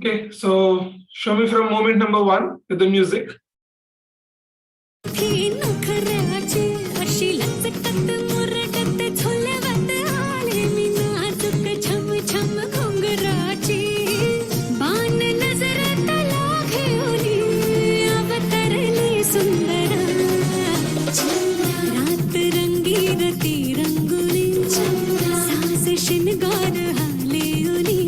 Okay, so show me from moment number 1 with the music. Rangoli सास शिनगार हाले उनी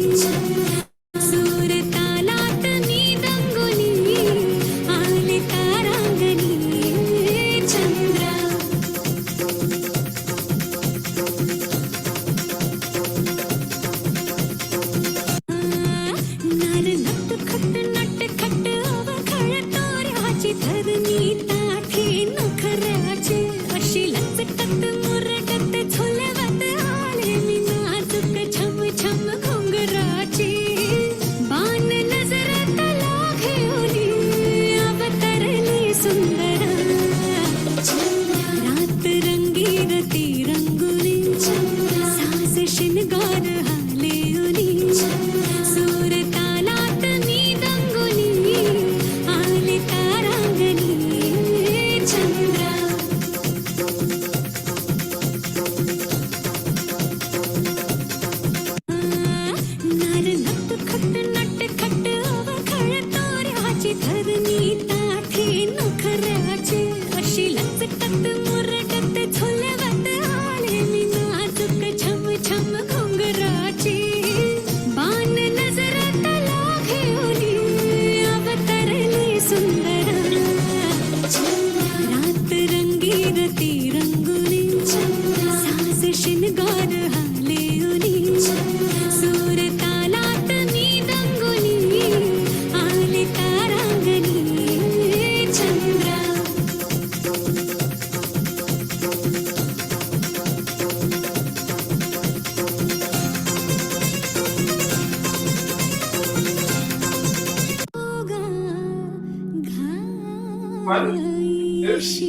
1. Yes. 2.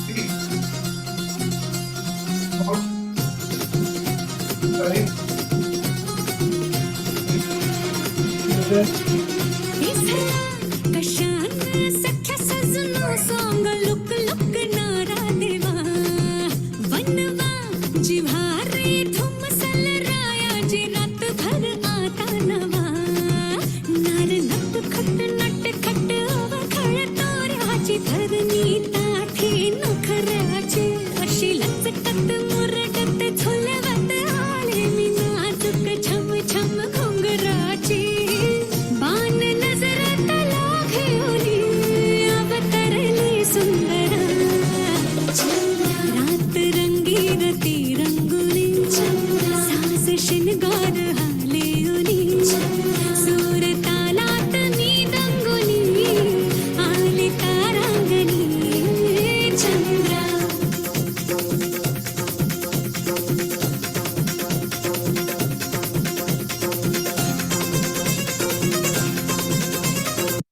3. 4. 5. 7.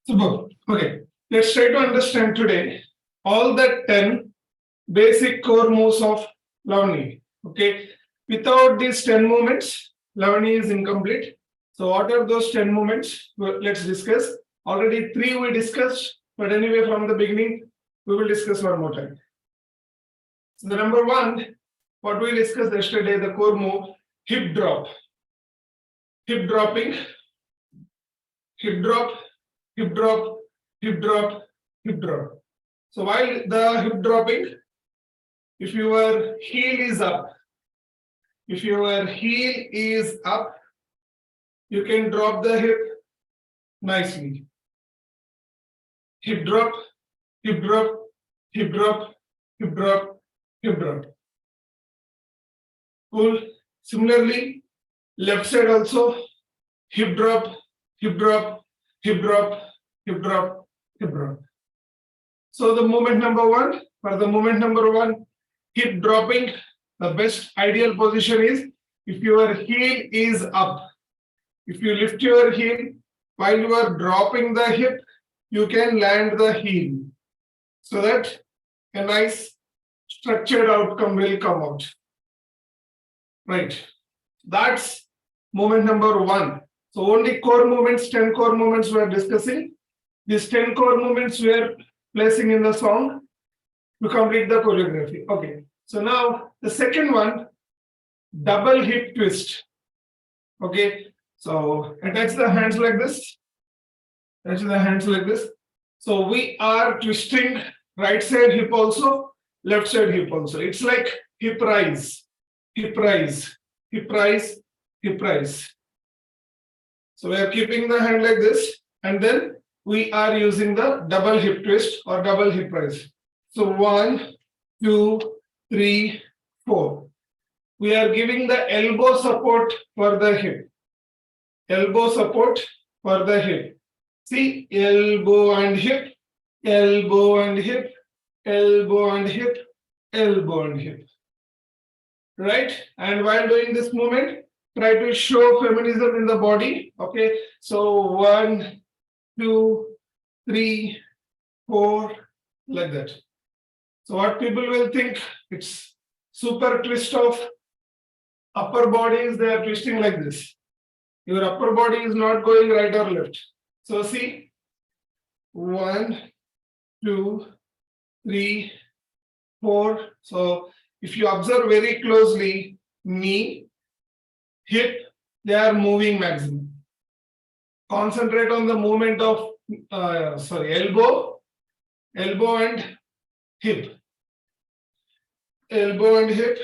Super. Okay, let's try to understand today all the 10 basic core moves of Lavani. Okay, without these 10 movements, Lavani is incomplete. So, what are those 10 movements? Well, let's discuss. Already 3 we discussed, but anyway, from the beginning, we will discuss one more time. So, the number 1, what we discussed yesterday, the core move, hip drop. Hip dropping, hip drop, hip drop, hip drop, hip drop. So while the hip dropping, if your heel is up, if your heel is up, you can drop the hip nicely. Hip drop, hip drop, hip drop, hip drop, hip drop. Cool. Similarly, left side also, hip drop, hip drop, hip drop, hip drop, hip drop. So the movement number 1, for the movement number 1, hip dropping, the best ideal position is if your heel is up. If you lift your heel while you are dropping the hip, you can land the heel so that a nice structured outcome will come out. Right. That's movement number 1. So only core movements, 10 core movements we are discussing. These 10 core movements we are placing in the song to complete the choreography. Okay. So now the second one, double hip twist. Okay. So attach the hands like this. Attach the hands like this. So we are twisting right side hip also, left side hip also. It's like hip rise, hip rise, hip rise, hip rise. So we are keeping the hand like this, and then we are using the double hip twist or double hip rise. So 1, 2, 3, 4. We are giving the elbow support for the hip. Elbow support for the hip. See, elbow and hip, elbow and hip, elbow and hip, elbow and hip. Right? And while doing this movement, try to show feminism in the body. Okay. So 1, 2, 3, 4, like that. So what people will think, it's super twist of upper bodies, they are twisting like this. Your upper body is not going right or left. So see, 1, 2, 3, 4. So if you observe very closely, knee, hip, they are moving maximum. Concentrate on the movement of elbow, elbow and hip, elbow and hip,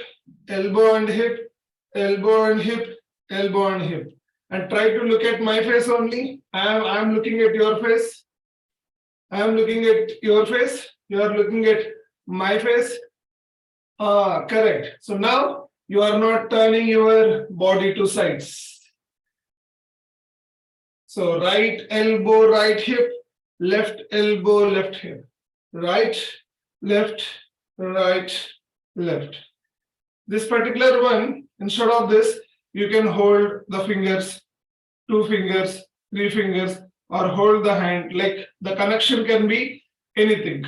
elbow and hip, elbow and hip, elbow and hip. And try to look at my face only. I am looking at your face. I am looking at your face. You are looking at my face. Correct. So now you are not turning your body to sides. So right elbow, right hip, left elbow, left hip. Right, left, right, left. This particular one, instead of this, you can hold the fingers, 2 fingers, 3 fingers, or hold the hand. Like the connection can be anything.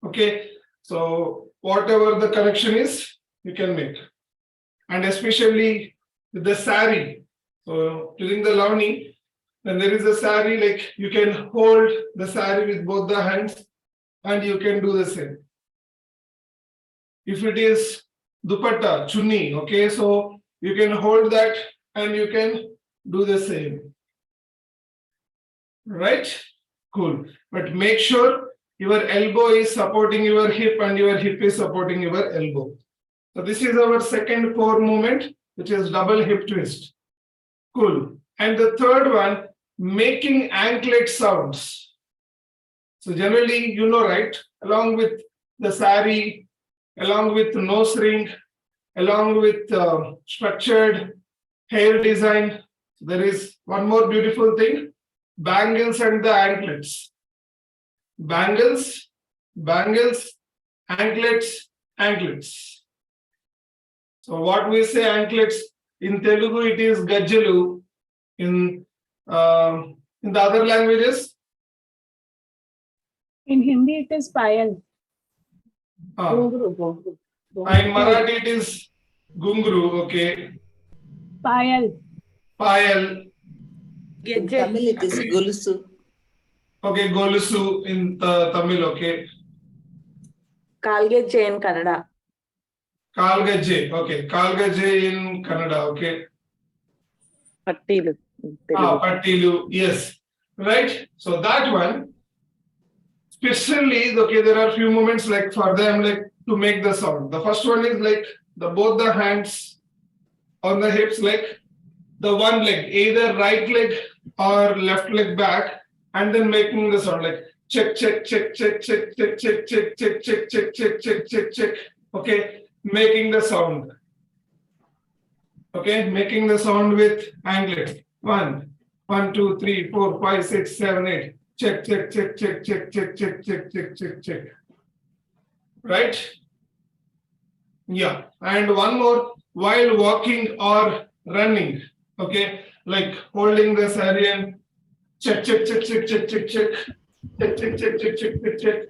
Okay, so whatever the connection is, you can make. And especially with the sari. So during the Lavani, when there is a sari, like you can hold the sari with both the hands and you can do the same. If it is dupatta, chunni, okay, so you can hold that and you can do the same. Right? Cool. But make sure your elbow is supporting your hip and your hip is supporting your elbow. So this is our second core movement, which is double hip twist. Cool. And the third one, making anklet sounds. So generally, you know, right? Along with the sari, along with nose ring, along with structured hair design, there is one more beautiful thing, bangles and the anklets. Bangles, bangles, anklets, anklets. So what we say anklets, in Telugu it is gajjalu, in the other languages? In Hindi it is payal. In Marathi it is gungru, okay. Payal. Payal. In Tamil it is golusu. Okay, golusu in Tamil, okay. Kalgejje in Kannada. Kalgajje, okay. Kalgajje in Kannada, okay. Pattilu. Pattilu, yes. Right? So that one, especially, okay, there are few moments like for them, like to make the sound. The first one is like both the hands on the hips, like the one leg, either right leg or left leg back, and then making the sound like check, check, check, check, check, check, check, check, check, check, check, check, check, check, check. Okay, making the sound. Okay, making the sound with anklets. 1, 1, 2, 3, 4, 5, 6, 7, 8. Check, check, check, check, check, check, check, check, check, check, check. Right? Yeah. And one more, while walking or running. Okay, like holding the sari and check, check, check, check, check, check, check, check, check, check, check, check, check, check.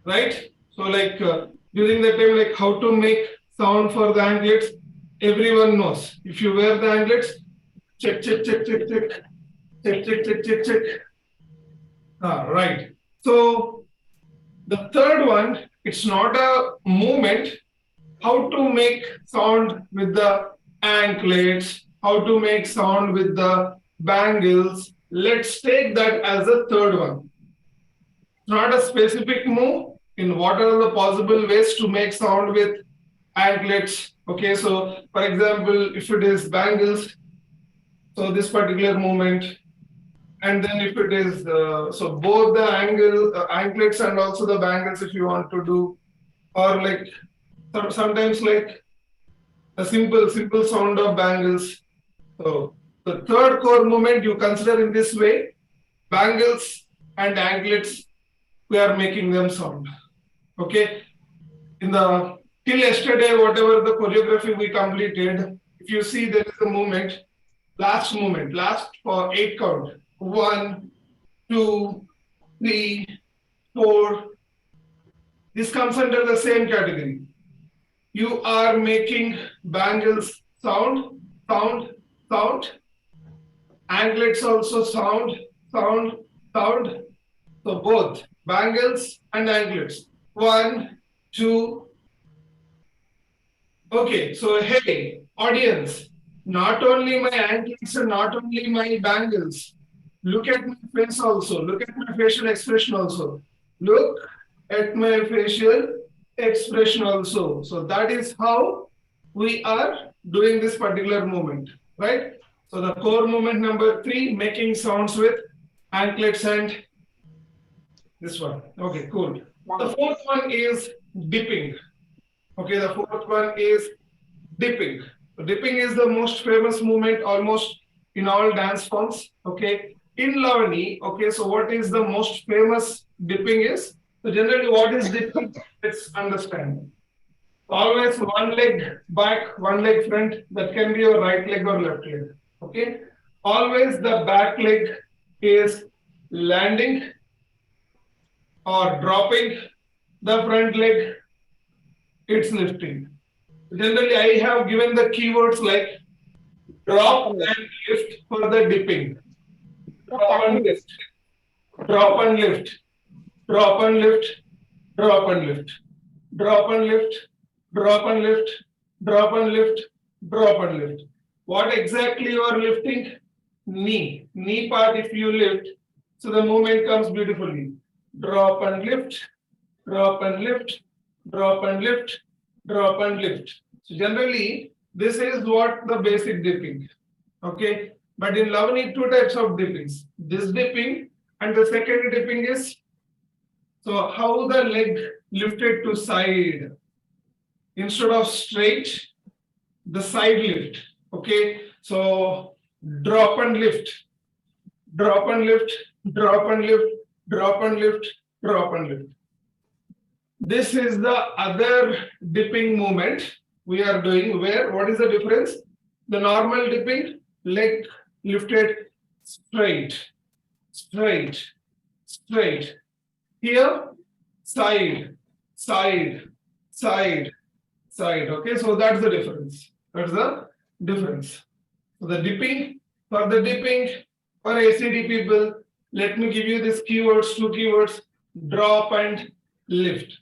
Right? So like during the time, like how to make sound for the anklets, everyone knows. If you wear the anklets, check, check, check, check, check, check, check, check, check, check. Right. So the third one, it's not a movement. How to make sound with the anklets, how to make sound with the bangles. Let's take that as a third one. Not a specific move. In what are the possible ways to make sound with anklets? Okay, so for example, if it is bangles, so this particular movement, and then if it is so both the anklets and also the bangles, if you want to do, or like sometimes like a simple sound of bangles. So the third core movement you consider in this way, bangles and anklets, we are making them sound. Okay. Till yesterday, whatever the choreography we completed, if you see there is a movement, last for 8 count. 1, 2, 3, 4. This comes under the same category. You are making bangles sound. Anklets also sound. So both bangles and anklets. 1, 2. Okay, so hey, audience, not only my anklets and not only my bangles. Look at my face also. Look at my facial expression also. Look at my facial expression also. So that is how we are doing this particular movement, right? So the core movement number 3, making sounds with anklets and this one. Okay, cool. The fourth one is dipping. Okay, the fourth one is dipping. Dipping is the most famous movement almost in all dance forms. Okay, in Lavani. Okay, so what is the most famous dipping is? So generally, what is dipping? Let's understand. Always one leg back, one leg front. That can be your right leg or left leg. Okay. Always the back leg is landing or dropping. The front leg, it's lifting. Generally, I have given the keywords like drop and lift for the dipping. Drop and lift. Drop and lift. Drop and lift. Drop and lift. Drop and lift. Drop and lift. Drop and lift. Drop and lift. What exactly you are lifting? Knee. Knee part if you lift, so the movement comes beautifully. Drop and lift. Drop and lift. Drop and lift. Drop and lift. So generally, this is what the basic dipping. Okay. But in Lavani, two types of dippings. This dipping and the second dipping is, so how the leg lifted to side. Instead of straight, the side lift. Okay. So drop and lift. Drop and lift. Drop and lift. Drop and lift. Drop and lift. This is the other dipping movement we are doing where, what is the difference? The normal dipping, leg lifted straight, straight, straight. Here, side, side, side, side. Okay, so that's the difference. That's the difference. So the dipping, for the dipping, for ACD people, let me give you these keywords, two keywords, drop and lift.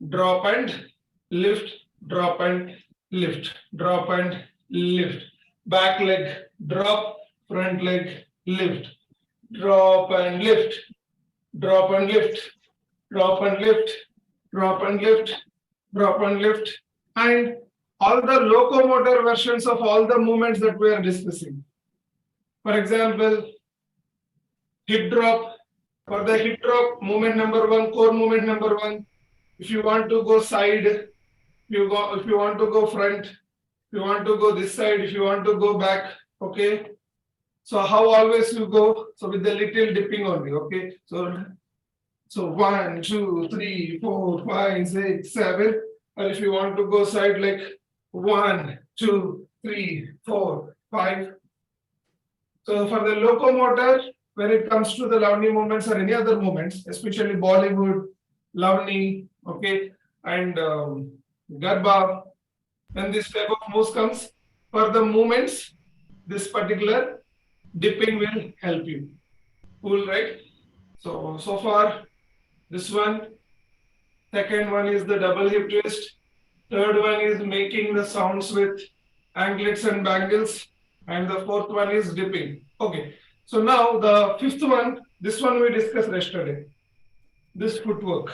Drop and lift, drop and lift, drop and lift. Back leg, drop, front leg, lift. Drop and lift, drop and lift, drop and lift, drop and lift, drop and lift. And all the locomotor versions of all the movements that we are discussing. For example, hip drop. For the hip drop, movement number one, core movement number one. If you want to go side, if you want to go front, if you want to go this side, if you want to go back, okay. So how always you go? So with the little dipping only, okay. So 1, 2, 3, 4, 5, 6, 7. Or if you want to go side like 1, 2, 3, 4, 5. So for the locomotor, when it comes to the Lavani movements or any other movements, especially Bollywood, Lavani, okay, and Garba, when this type of moves comes, for the movements, this particular dipping will help you. Cool, right? So far, this one, second one is the double hip twist, third one is making the sounds with anklets and bangles, and the fourth one is dipping. Okay, so now the fifth one, this one we discussed yesterday, this footwork.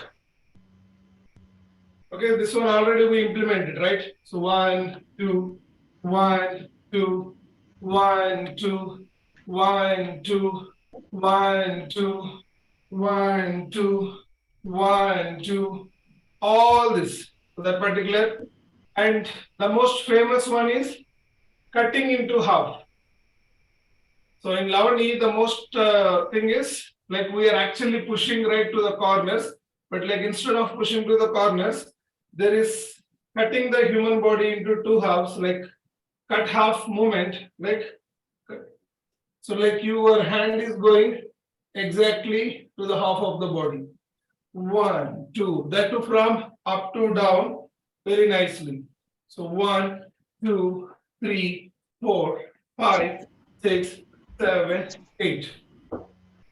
Okay, this one already we implemented, right? So 1, 2, 1, 2, 1, 2, 1, 2, 1, 2, 1, 2, 1, 2, all this, so that particular, and the most famous one is cutting into half. So in Lavani, the most thing is like we are actually pushing right to the corners, but like instead of pushing to the corners, there is cutting the human body into two halves, like cut half movement, like so like your hand is going exactly to the half of the body. 1, 2, that too from up to down very nicely. So 1, 2, 3, 4, 5, 6, 7, 8.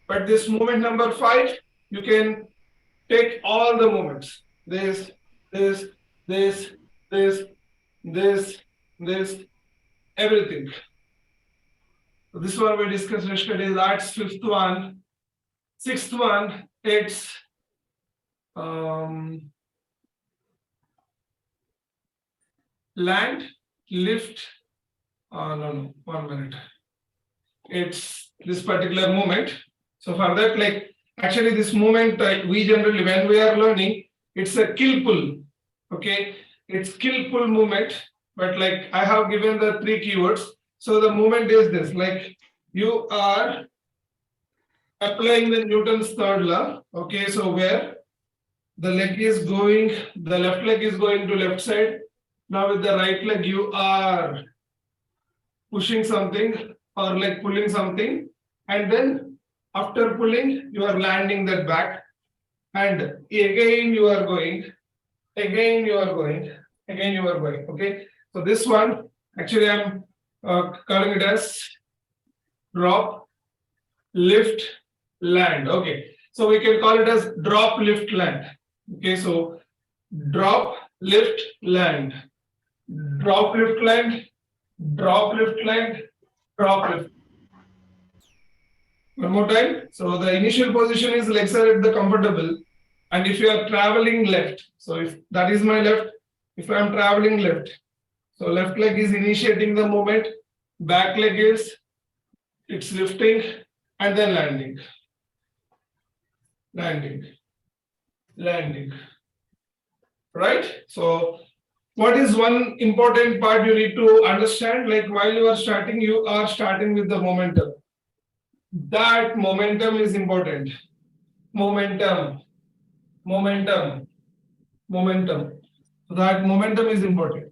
But this movement number 5, you can take all the movements. This, everything. So this one we discussed yesterday. That's fifth one. Sixth one, it's land, lift. No, 1 minute. It's this particular movement. So for that, like actually this movement, we generally when we are learning, it's a kill pull. Okay, it's kill pull movement. But like I have given the 3 keywords. So the movement is this: like you are applying the Newton's third law. Okay, so where the left leg is going to left side. Now with the right leg, you are pushing something or like pulling something. And then after pulling, you are landing that back. And again you are going, again you are going, again you are going. Okay. So this one, actually I'm calling it as drop, lift, land. Okay. So we can call it as drop, lift, land. Okay. So drop, lift, land. Drop, lift, land. Drop, lift, land. Drop, lift. One more time. So the initial position is legs are at the comfortable. And if you are traveling left, so if that is my left, if I am traveling left, so left leg is initiating the movement, back leg is it's lifting and then landing. Landing. Landing. Right? So what is one important part you need to understand? Like while you are starting with the momentum. That momentum is important. Momentum. Momentum. Momentum. So that momentum is important.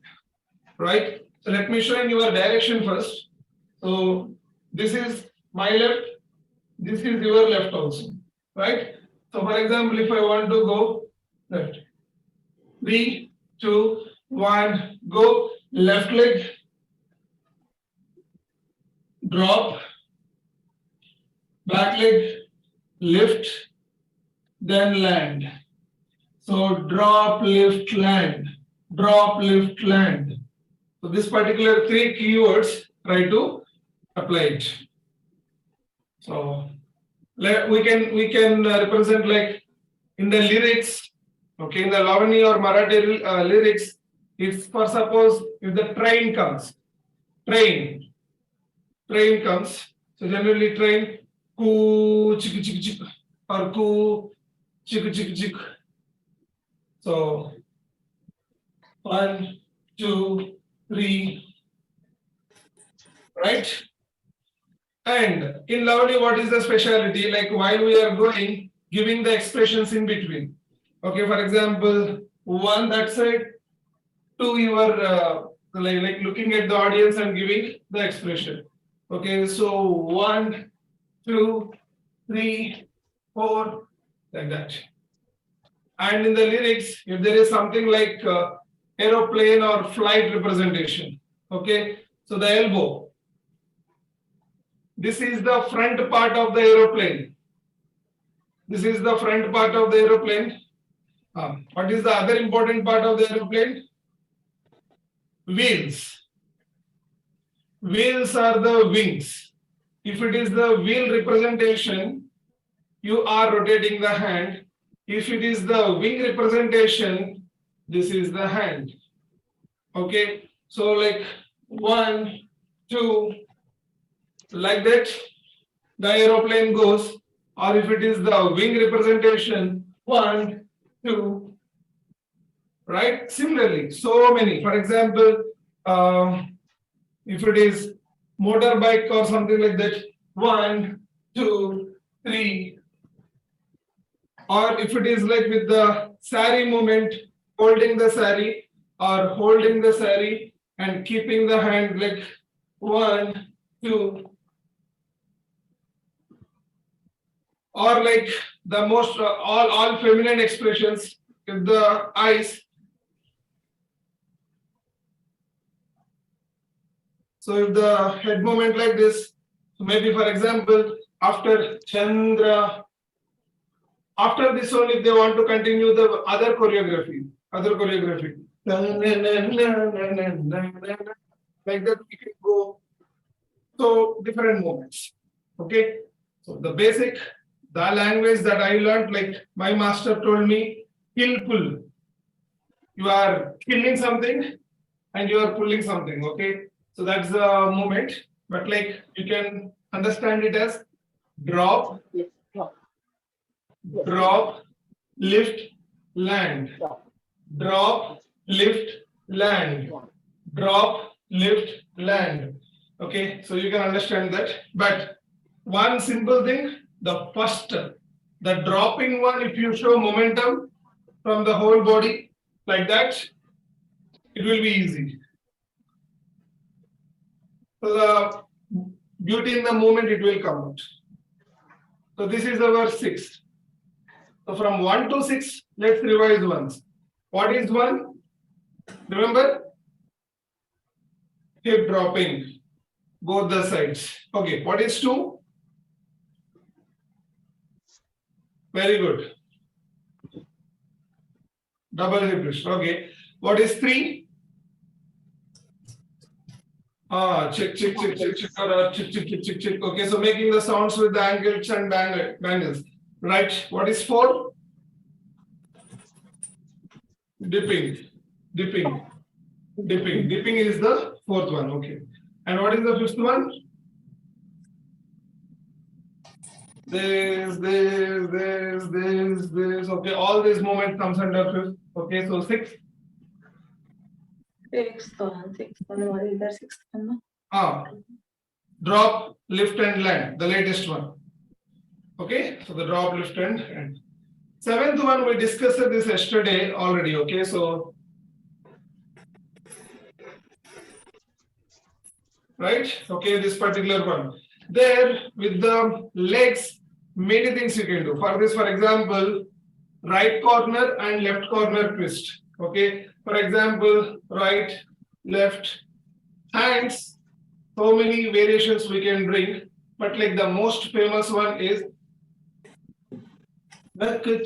Right? So let me show you your direction first. So this is my left. This is your left also. Right? So for example, if I want to go left. 3, 2, 1, go. Left leg. Drop. Back leg. Lift. Then land. So drop, lift, land. Drop, lift, land. So this particular 3 keywords, try to apply it. So we can represent like in the lyrics, okay, in the Lavani or Marathi lyrics, if for suppose if the train comes, train comes, so generally train ku chik chik chik or ku chik chik chik. So 1, 2, 3, right? And in Lavani, what is the speciality? Like while we are going, giving the expressions in between. Okay, for example, 1 that side, 2 you are like looking at the audience and giving the expression. Okay, so 1, 2, 3, 4, like that. And in the lyrics, if there is something like aeroplane or flight representation, okay, so the elbow. This is the front part of the aeroplane. This is the front part of the aeroplane. What is the other important part of the aeroplane? Wheels. Wheels are the wings. If it is the wheel representation, you are rotating the hand. If it is the wing representation, this is the hand. Okay, so like 1, 2, like that, the aeroplane goes. Or if it is the wing representation, 1, 2, right? Similarly, so many. For example, if it is motorbike or something like that, 1, 2, 3. Or if it is like with the sari movement, holding the sari or holding the sari and keeping the hand like 1, 2. Or like the most all feminine expressions with the eyes. So if the head movement like this, maybe for example, after Chandra, after this one, if they want to continue the other choreography, like that we can go. So different movements. Okay. So the basic, the language that I learned, like my master told me, kill pull. You are killing something and you are pulling something. Okay. So that's the movement. But like you can understand it as drop, Yes, drop. drop, lift, land. Drop, lift, land. Drop, lift, land. Okay, so you can understand that. But one simple thing, the first, the dropping one, if you show momentum, from the whole body like that, it will be easy. So the beauty in the movement, it will come out. So this is our 6. So from 1 to 6, let's revise once. What is 1? Remember? Hip dropping, both the sides. Okay, what is 2? Very good. Double hip twist. Okay. What is 3? Check, check, check, check, check, check, check, check, check, check. Okay, so making the sounds with the ankles and bangles. Right. What is 4? Dipping, dipping, dipping. Dipping is the 4th one. Okay. And what is the 5th one? This. Okay, all these movement comes under 5th. Okay, so 6. Sixth one. What is the 6th one? Drop, lift and land, the latest one. Okay, so the drop, lift and land. 7th one, we discussed this yesterday already. Okay, so right. Okay, this particular one. There with the legs, many things you can do. For this, for example, right corner and left corner twist. Okay, for example, right, left, hands. So many variations we can bring, but like the most famous one is okay,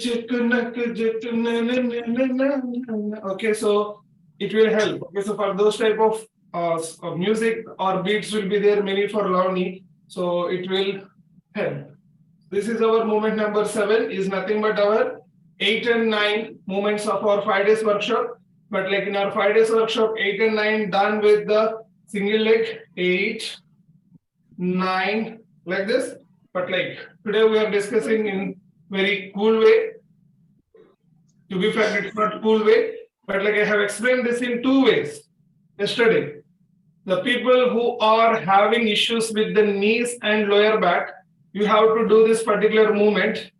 so it will help. Okay, so for those type of music or beats will be there many for Lavani, so it will help. This is our movement number 7, is nothing but our 8 and 9 movements of our 5 days workshop. But like in our 5 days workshop, 8 and 9 done with the single leg, 8, 9, like this. But like today we are discussing in very cool way. To be fair, it's not cool way, but like I have explained this in 2 ways yesterday. The people who are having issues with the knees and lower back, you have to do this particular movement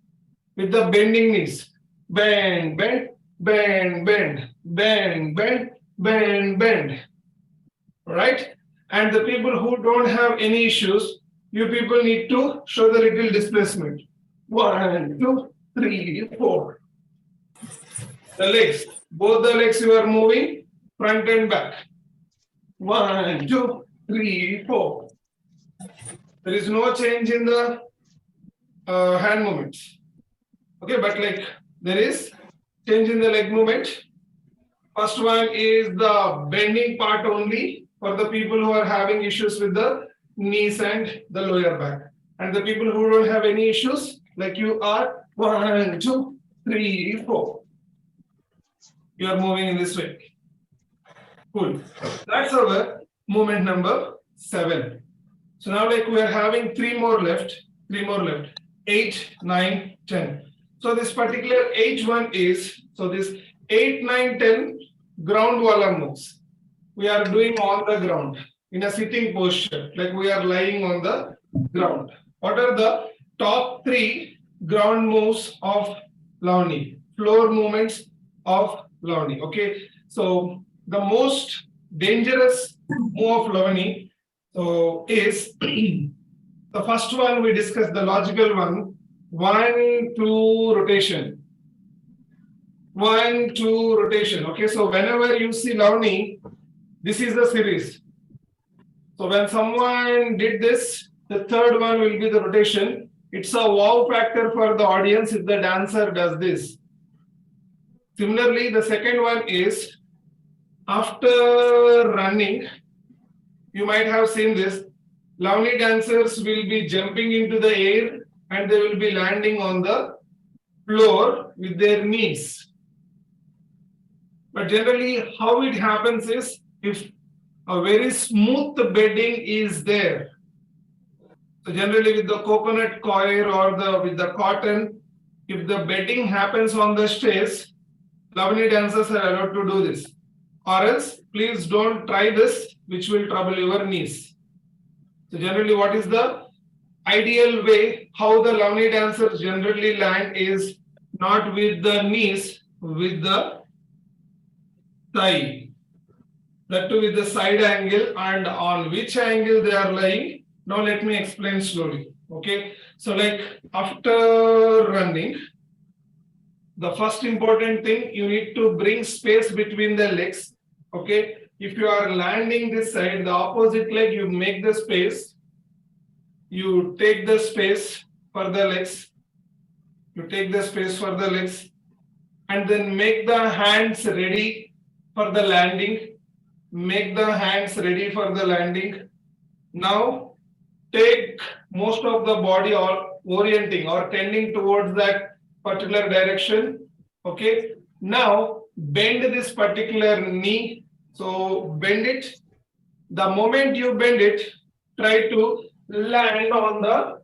with the bending knees. Bend, bend, bend, bend, bend, bend, bend, bend. Right? And the people who don't have any issues, you people need to show the little displacement. 1, 2, 3, 4. The legs, both the legs you are moving front and back. 1, 2, 3, 4. There is no change in the hand movements. Okay, but like there is change in the leg movement. First one is the bending part only for the people who are having issues with the knees and the lower back. And the people who don't have any issues, like you are 1, 2, 3, 4. You are moving in this way. Cool. That's our movement number 7. So now like we are having 3 more left. 8, 9, 10. So this particular 8 one is, so this 8, 9, 10 ground walla moves. We are doing on the ground in a sitting posture, like we are lying on the ground. What are the top 3 ground moves of Lavani? Floor movements of Lavani. Okay, so the most dangerous move of Lavani is the first one we discussed, the logical one. 1, 2 rotation. 1, 2 rotation. Okay, so whenever you see Lavani, this is the series. So when someone did this, the third one will be the rotation. It's a wow factor for the audience if the dancer does this. Similarly, the second one is after running, you might have seen this. Lavani dancers will be jumping into the air and they will be landing on the floor with their knees. But generally, how it happens is if a very smooth bedding is there. So generally with the coconut coir or with the cotton, if the bedding happens on the stage, Lavani dancers are allowed to do this. Or else, please don't try this, which will trouble your knees. So generally, what is the ideal way how the Lavani dancers generally land is not with the knees, with the thigh. That too with the side angle, and on which angle they are lying. Now let me explain slowly. Okay. So like after running, the first important thing, you need to bring space between the legs. Okay. If you are landing this side, the opposite leg, you make the space. You take the space for the legs. You take the space for the legs, and then make the hands ready for the landing. Make the hands ready for the landing. Now take most of the body or orienting or tending towards that particular direction. Okay. Now bend this particular knee. So bend it. The moment you bend it, try to land on the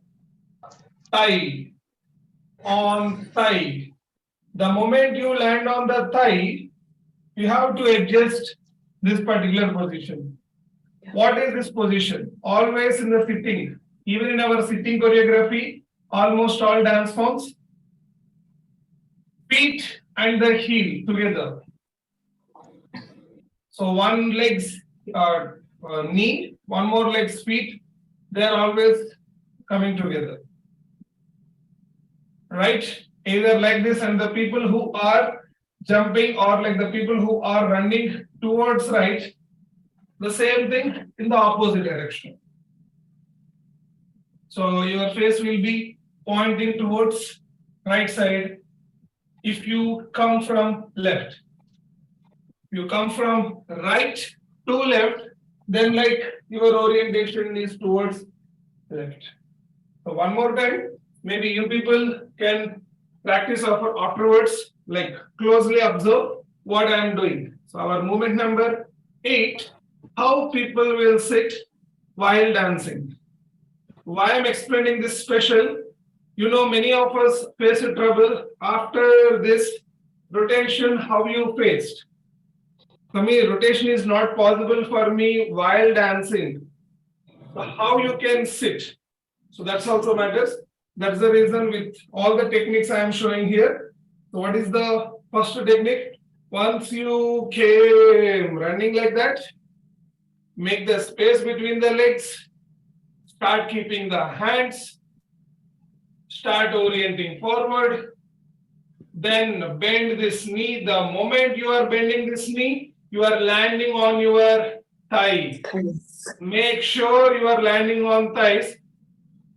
thigh. On thigh. The moment you land on the thigh, you have to adjust this particular position. What is this position? Always in the sitting, even in our sitting choreography, almost all dance forms, feet and the heel together. So one leg's knee, one more leg's feet, they are always coming together. Right? Either like this, and the people who are jumping, or like the people who are running towards right, the same thing in the opposite direction. So your face will be pointing towards right side if you come from left. If you come from right to left, then like your orientation is towards left. So one more time, maybe you people can practice afterwards, like closely observe what I am doing. So our movement number 8, how people will sit while dancing. Why I'm explaining this special, you know, many of us face a trouble after this rotation, how you faced. For me, rotation is not possible for me while dancing. So how you can sit. So that's also matters. That's the reason with all the techniques I am showing here. So what is the first technique? Once you came running like that, make the space between the legs, start keeping the hands, start orienting forward, then bend this knee. The moment you are bending this knee, you are landing on your thigh. Make sure you are landing on thighs.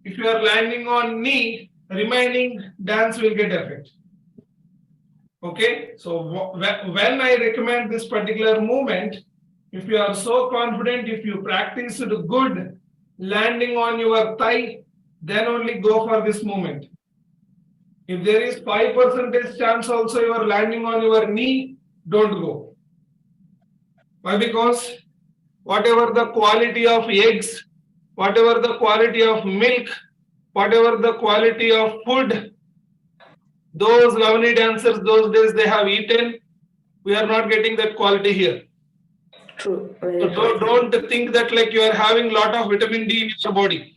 If you are landing on knee, remaining dance will get effect. Okay, so when I recommend this particular movement, if you are so confident, if you practice it good, landing on your thigh, then only go for this movement. If there is 5% chance also you are landing on your knee, don't go. Why? Because whatever the quality of eggs, whatever the quality of milk, whatever the quality of food, those Lavani dancers those days they have eaten, we are not getting that quality here. True. So don't think that like you are having lot of vitamin D in your body.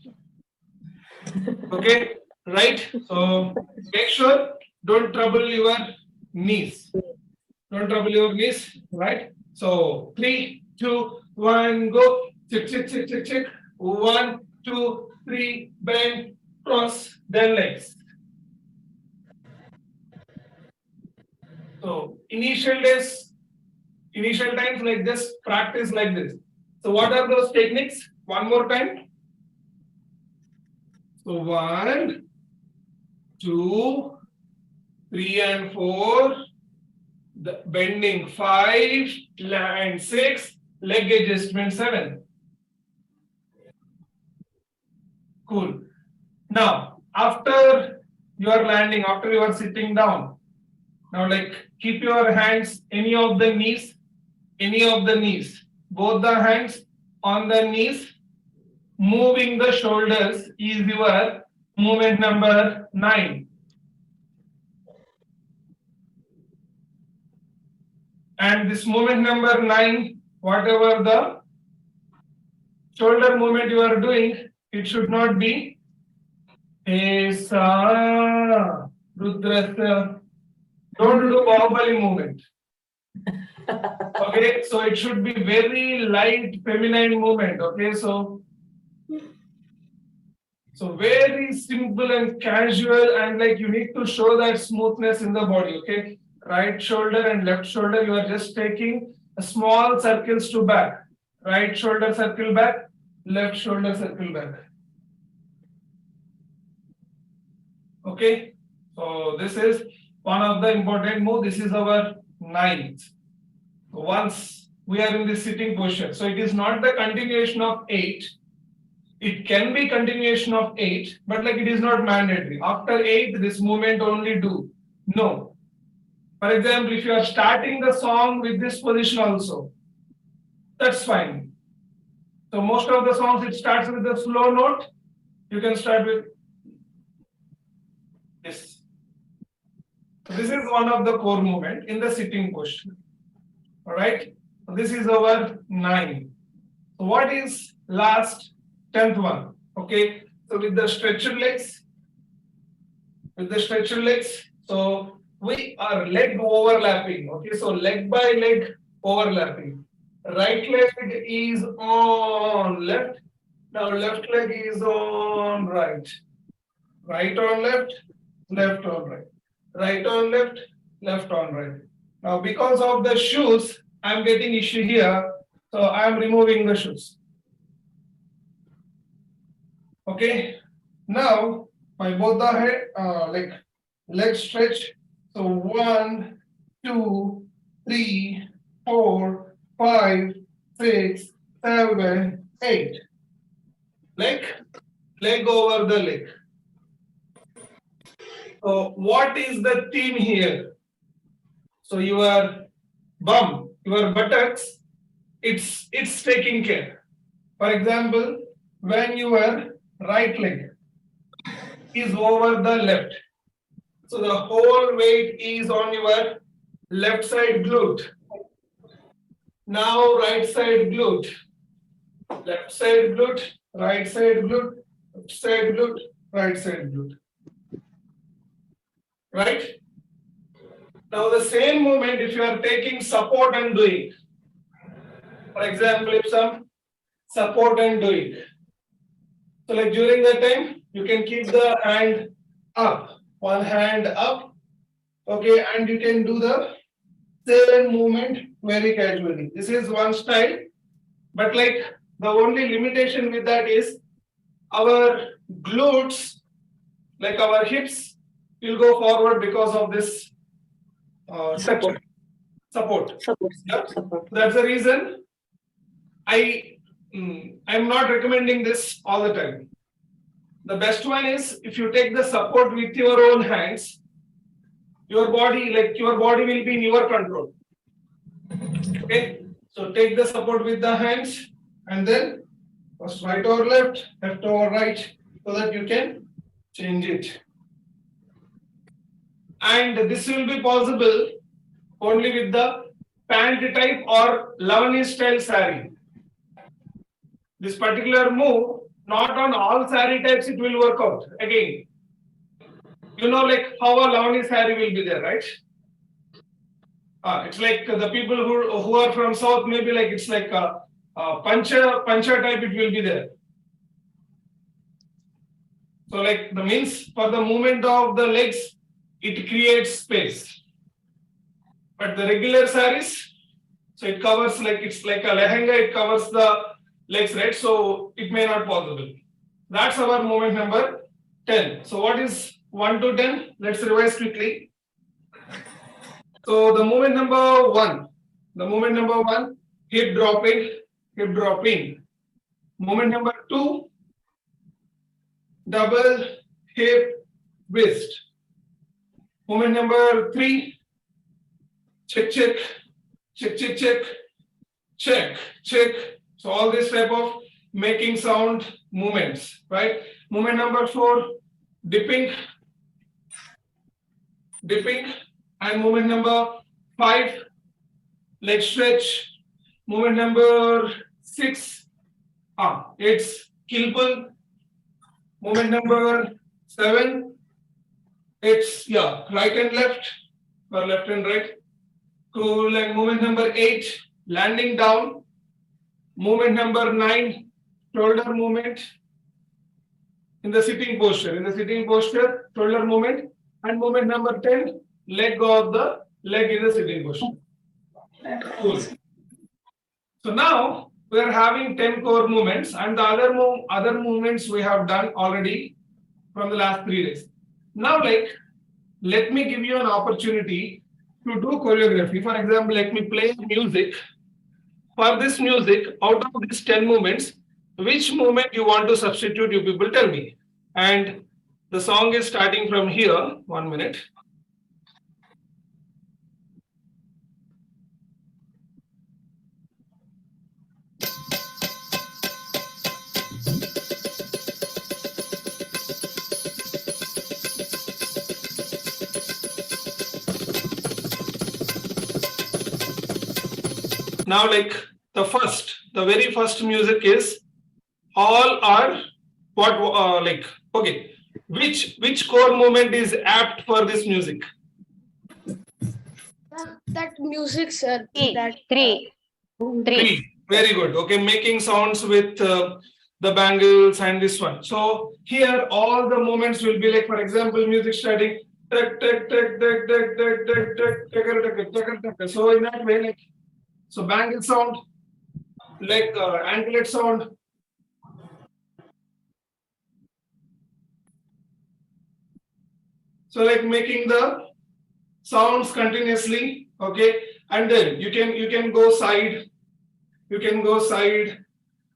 Okay, right? So make sure don't trouble your knees. Don't trouble your knees, right? So 3, 2, 1, go. Check, check, check, check, check. 1, 2, 3, bend, cross, then legs. So initial days, initial times like this, practice like this. So what are those techniques? One more time. So 1, 2, 3 and 4, the bending 5, and 6, leg adjustment 7. Cool. Now, after you are landing, after you are sitting down, now like keep your hands any of the knees, both the hands on the knees, moving the shoulders is your movement number 9. And this movement number 9, whatever the shoulder movement you are doing, it should not be Esa Rudrasya Don't do Bahubali movement. Okay, so it should be very light, feminine movement. Okay, so very simple and casual, and like you need to show that smoothness in the body. Okay, right shoulder and left shoulder, you are just taking a small circles to back. Right shoulder circle back, left shoulder circle back. Okay, so this is one of the important move. This is our ninth. Once we are in the sitting posture, so it is not the continuation of 8. It can be continuation of 8, but like it is not mandatory. After 8, this movement only do. No. For example, if you are starting the song with this position also, that's fine. So most of the songs, it starts with a slow note. You can start with this. So this is one of the core movement in the sitting posture. All right. So this is our 9. So what is last 10th one? Okay. So with the stretched legs, so we are leg overlapping. Okay. So leg by leg overlapping. Right leg is on left. Now left leg is on right. Right on left, left on right. Right on left, left on right. Now because of the shoes, I'm getting issue here. So I'm removing the shoes. Okay. Now by both the head, like leg stretch. So 1, 2, 3, 4, 5, 6, 7, 8. Leg over the leg. So what is the theme here? So your bum, your buttocks, it's taking care. For example, when your right leg is over the left, so the whole weight is on your left side glute. Now right side glute, left side glute, right side glute, left side glute, right side glute. Right? Now the same movement, if you are taking support and doing, for example, if some support and doing, so like during that time, you can keep the hand up, one hand up, okay, and you can do the same movement very casually. This is one style, but like the only limitation with that is our glutes, like our hips, will go forward because of this support. Yep. That's the reason I'm not recommending this all the time. The best one is if you take the support with your own hands, your body will be in your control. Okay, so take the support with the hands and then first right or left or right, so that you can change it. And this will be possible only with the pant type or Lavani style sari. This particular move, not on all sari types it will work out. Again, you know like how a Lavani sari will be there, right? It's like the people who are from south, maybe like it's like a pancha type it will be there. So like the means for the movement of the legs, it creates space. But the regular saris, so it covers like it's like a lehenga, it covers the legs, right? So it may not possible. That's our movement number 10. So what is 1 to 10? Let's revise quickly. So the movement number 1, hip dropping. Movement number 2, double hip twist. Movement number 3, check. So all this type of making sound movements, right? Movement number 4, dipping, and movement number 5, leg stretch. Movement number 6, it's heel pull. Movement number 7, it's right and left. for left and right. Cool. And movement number 8, landing down. Movement number 9, shoulder movement in the sitting posture. In the sitting posture, shoulder movement. And movement number 10, let go of the leg in the sitting posture. Cool. So now we are having 10 core movements, and the other movements we have done already from the last 3 days. Now, let me give you an opportunity to do choreography. For example, let me play music. For this music, out of these 10 movements, which movement you want to substitute, you people tell me. And the song is starting from here. 1 minute. Now, the very first music is all are what okay. Which core movement is apt for this music? That music, sir. Three. Very good. Okay, making sounds with the bangles and this one. So here all the movements will be like, for example, music starting. So in that way, so bangle sound, anklet sound. So making the sounds continuously, okay, and then you can go side,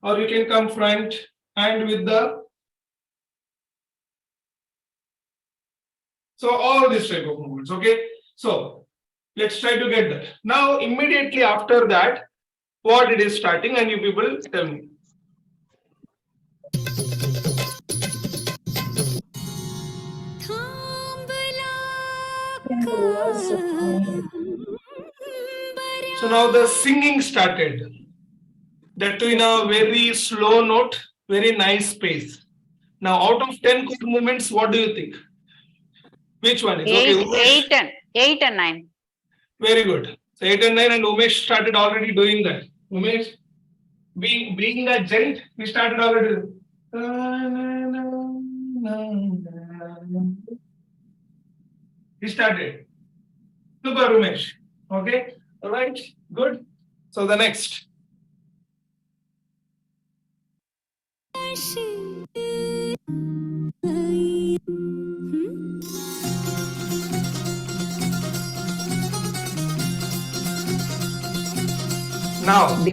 or you can come front and with the. So all this type of movements, okay. So let's try to get that. Now immediately after that, what it is starting, and you people tell me. So now the singing started. That too in a very slow note, very nice pace. Now out of 10 core movements, what do you think? Which one is okay? 8 and 9. Very good. So 8 and 9, and Umesh started already doing that. Umesh, being a gent, we started already. He started. Super, Umesh. Okay. All right. Good. So the next. Now,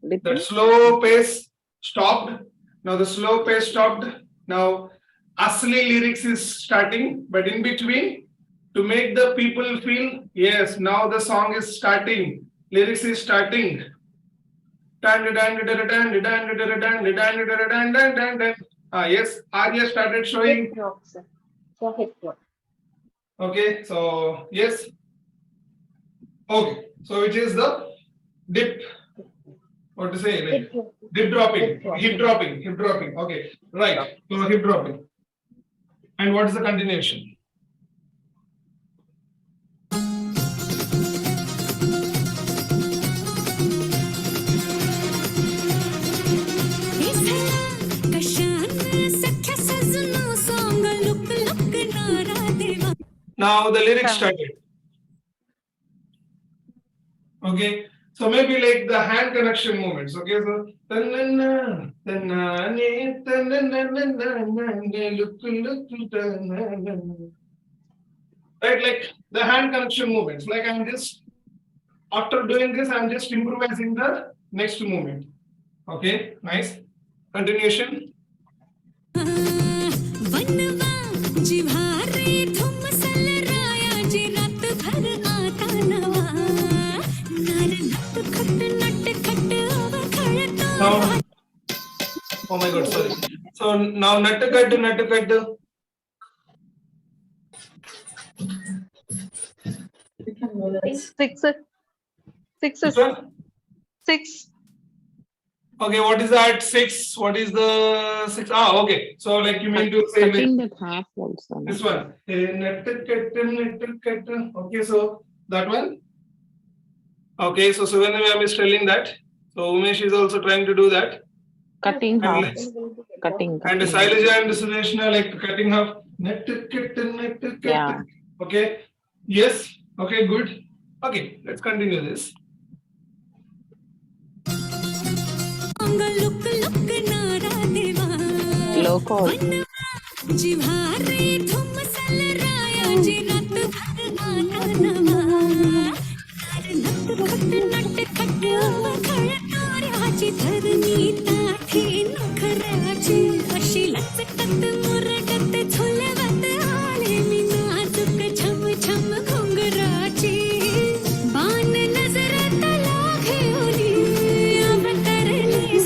the slow pace stopped. Now the slow pace stopped. Now, Asli lyrics is starting, but in between, to make the people feel, yes, now the song is starting. Lyrics is starting. Yes, Arya started showing. Okay, so yes. Okay, so which is the dip, what to say, dip dropping, hip dropping. Okay, right. So hip dropping. And what is the continuation? Now the lyrics started. Okay, so maybe like the hand connection movements. Okay, so right, like the hand connection movements. Like I'm just, after doing this, I'm just improvising the next movement. Okay, nice. Continuation. Now, oh my God, sorry. So now nattu. Six. Okay, what is that? 6. What is the 6? Okay. So like you mean to say Cutting that half also. this one. Okay, so that one. Okay, so Suvendra ma'am is telling that. So Umesh is also trying to do that. Cutting half. Cutting. And Sailaja and Suneshna like cutting half. Yeah. Okay. Yes. Okay, good. Okay, let's continue this. Local.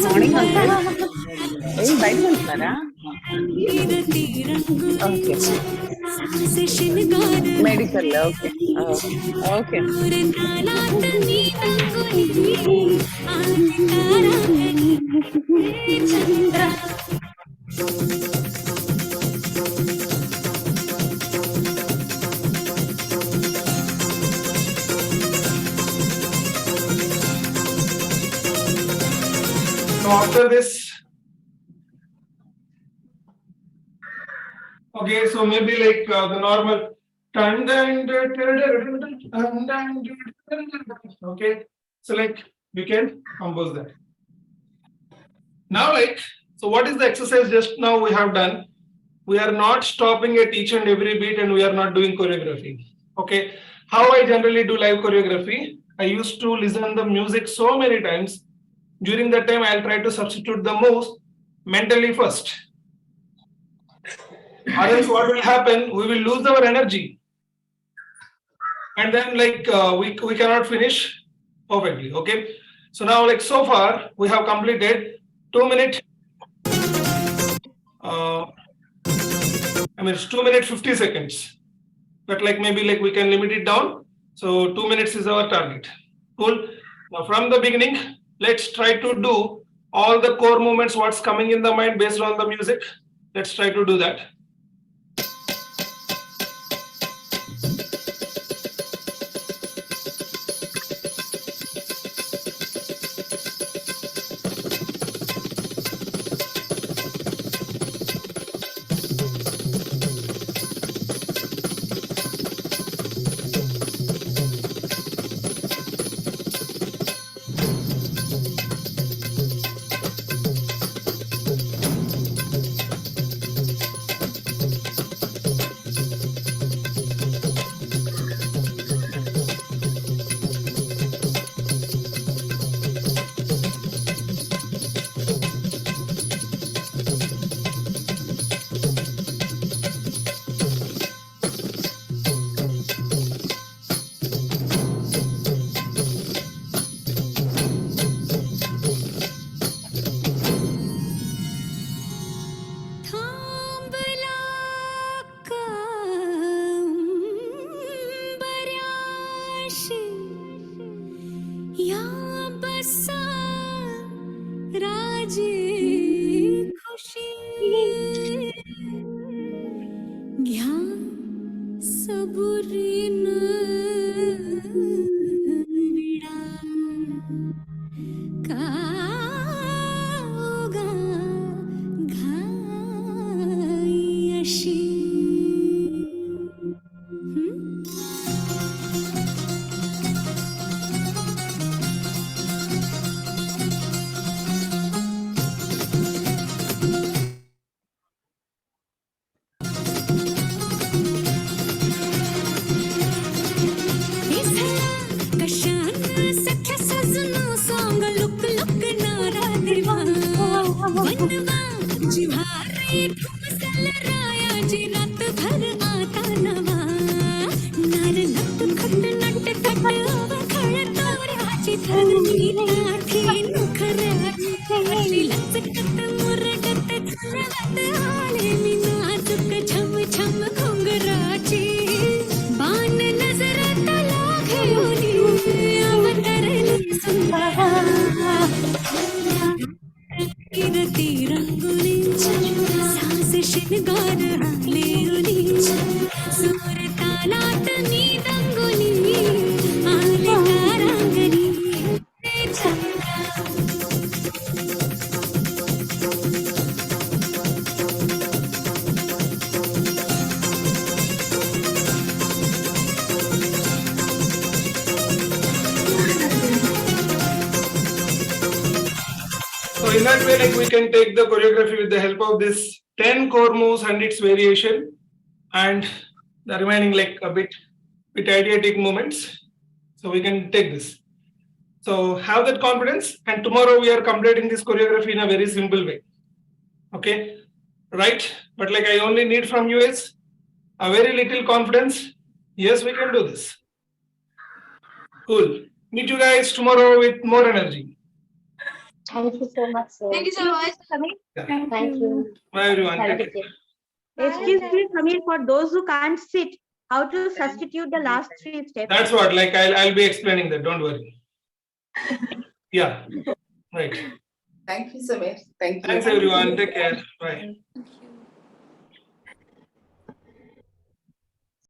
Morning, uncle. Hey, bite manara. Okay. Medical, okay. Okay. So after this, okay, so maybe like the normal. Okay, so like we can compose that. Now, like, so what is the exercise just now we have done? We are not stopping at each and every beat and we are not doing choreography. Okay, how I generally do live choreography? I used to listen the music so many times. During that time, I'll try to substitute the moves mentally first. Or else what will happen? We will lose our energy. And then like we cannot finish perfectly. Okay. So now like so far we have completed 2 minutes. It's 2 minutes 50 seconds. But like maybe like we can limit it down. So 2 minutes is our target. Cool. Now from the beginning, let's try to do all the core movements, what's coming in the mind based on the music. Let's try to do that. So in that way, like we can take the choreography with the help of this 10 core moves and its variation, and the remaining like a bit idiotic movements. So we can take this. So have that confidence, and tomorrow we are completing this choreography in a very simple way. Okay, right? But like I only need from you is a very little confidence. Yes, we can do this. Cool. Meet you guys tomorrow with more energy. Thank you so much, sir. Thank you so much. Thank Thank you. Bye everyone. Have a Take good care. day. Excuse me, Samir, for those who can't sit, how to substitute the last 3 steps? That's what, like I'll be explaining that. Don't worry. Yeah. Right. Thank you, Samir. Thank you. Thanks everyone. Take care. Bye. Thank you.